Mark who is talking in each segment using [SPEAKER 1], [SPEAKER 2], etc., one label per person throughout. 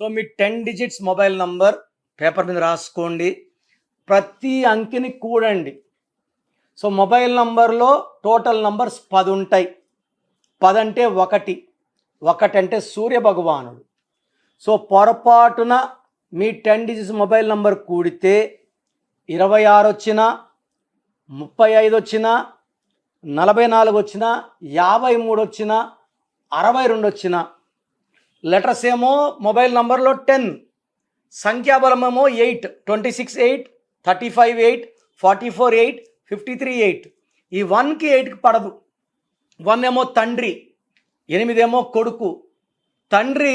[SPEAKER 1] So మీ 10 digits mobile number paper మీద రాసుకోండి. ప్రతి అంకెని కూడండి. సో మొబైల్ నంబర్లో టోటల్ నంబర్స్ 10 ఉంటాయి. 10 అంటే 1, 1 అంటే సూర్య భగవానుడు. సో పొరపాటున మీ 10 డిజిట్స్ మొబైల్ నంబర్ కూడితే 26 వచ్చినా, 35 వచ్చినా, 44 వచ్చినా, 53 వచ్చినా, 62 వచ్చినా, లెటర్స్ ఏమో మొబైల్ నంబర్లో 10, సంఖ్యాబలం ఏమో 8, 26 8, 35 8, 44 8, 53 8. ఈ 1కి 8కి పడదు. 1 ఏమో తండ్రి, 8 ఏమో కొడుకు. తండ్రి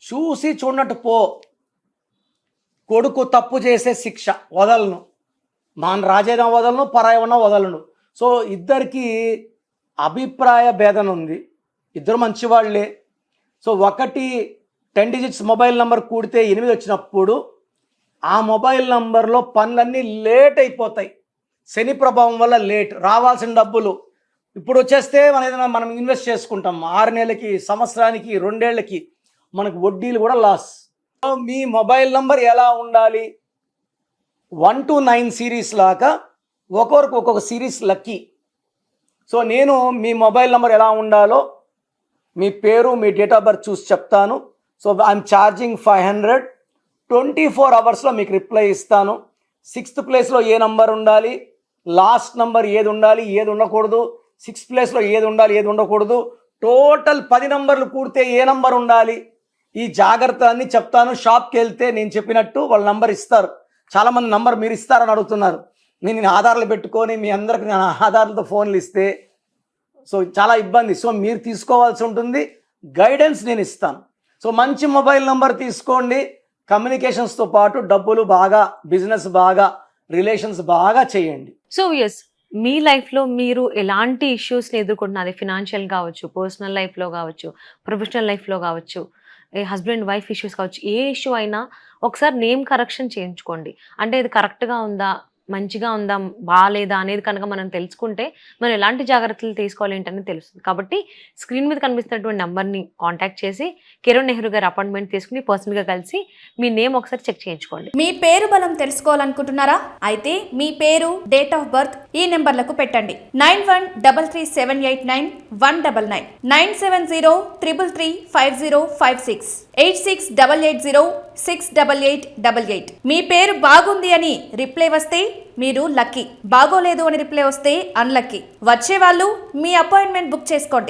[SPEAKER 1] చూసి చూడనట్టు పో, కొడుకు తప్పు చేసే శిక్ష వదలను, మాన రాజేనా వదలను, పరాయవన వదలను. సో ఇద్దరికి అభిప్రాయ భేదం ఉంది, ఇద్దరు మంచివాళ్లే. సో 10 డిజిట్స్ మొబైల్ నంబర్ కూడితే 8 వచ్చినప్పుడు ఆ మొబైల్ నంబర్లో పనులన్నీ లేట్ అయిపోతాయి. శని ప్రభావం వల్ల లేట్. రావాల్సిన డబ్బులు ఇప్పుడు వచ్చేస్తే మనం ఇన్వెస్ట్ చేసుకుంటాం. 6 నెలలకి, సంవత్సరానికి, 2 ఏళ్ళకి మనకు వడ్డీలు కూడా లాస్. సో మీ మొబైల్ నంబర్ ఎలా ఉండాలి? 1 to 9 సిరీస్ లాగా ఒక్కొక్కరికి ఒక్కొక్క సిరీస్ లక్కీ. సో నేను మీ మొబైల్ నంబర్ ఎలా ఉండాలో మీ పేరు, మీ డేట్ ఆఫ్ బర్త్ చూసి చెప్తాను. So I'm charging 500. 24 అవర్స్లో మీకు రిప్లై ఇస్తాను. 6th ప్లేస్లో ఏ నంబర్ ఉండాలి, లాస్ట్ నంబర్ ఏది ఉండాలి, ఏది ఉండకూడదు, 6th ప్లేస్లో ఏది ఉండాలి, ఏది ఉండకూడదు, టోటల్ 10 నంబర్లు కూడితే ఏ నంబర్ ఉండాలి, ఈ జాగ్రత్త అన్ని చెప్తాను. షాప్కి వెళ్తే నేను చెప్పినట్టు వాళ్ళు నంబర్ ఇస్తారు. చాలామంది నంబర్ మీరు ఇస్తారని అడుగుతున్నారు. నేను ఆధార్లు పెట్టుకొని మీ అందరికి నేను ఆధార్లతో ఫోన్లు ఇస్తే సో చాలా ఇబ్బంది. సో మీరు తీసుకోవాల్సి ఉంటుంది. గైడెన్స్ నేను ఇస్తాను. సో మంచి మొబైల్ నంబర్ తీసుకోండి. కమ్యూనికేషన్స్తో పాటు డబ్బులు బాగా, బిజినెస్ బాగా, రిలేషన్స్ బాగా చేయండి.
[SPEAKER 2] సో ఎస్, మీ లైఫ్లో మీరు ఎలాంటి ఇష్యూస్ని ఎదుర్కొంటున్నారు? ఫినాన్షియల్ కావచ్చు, పర్సనల్ లైఫ్లో కావచ్చు, ప్రొఫెషనల్ లైఫ్లో కావచ్చు, హస్బెండ్ వైఫ్ ఇష్యూస్ కావచ్చు, ఏ ఇష్యూ అయినా ఒకసారి నేమ్ కరెక్షన్ చేయించుకోండి. అంటే ఇది కరెక్ట్గా ఉందా, మంచిగా ఉందా, బాగాలేదా అనేది కనుక మనం తెలుసుకుంటే మనం ఎలాంటి జాగ్రత్తలు తీసుకోవాలి ఏంటనేది తెలుస్తుంది. కాబట్టి స్క్రీన్ మీద కనిపిస్తున్నటువంటి నెంబర్ని కాంటాక్ట్ చేసి కిరణ్ నెహ్రూ గారి అపాయింట్మెంట్ తీసుకుని పర్సనల్గా కలిసి మీ నేమ్ ఒకసారి చెక్ చేయించుకోండి.
[SPEAKER 3] మీ పేరు బలం తెలుసుకోవాలనుకుంటున్నారా? అయితే మీ పేరు, డేట్ ఆఫ్ బర్త్ ఈ నెంబర్లకు పెట్టండి. 9133789199, 9703335056, 8688068888. మీ పేరు బాగుంది అని రిప్లై వస్తే మీరు లక్కీ, బాగోలేదు అని రిప్లై వస్తే అన్లక్కీ. వచ్చే వాళ్ళు మీ అపాయింట్మెంట్ బుక్ చేసుకోండి.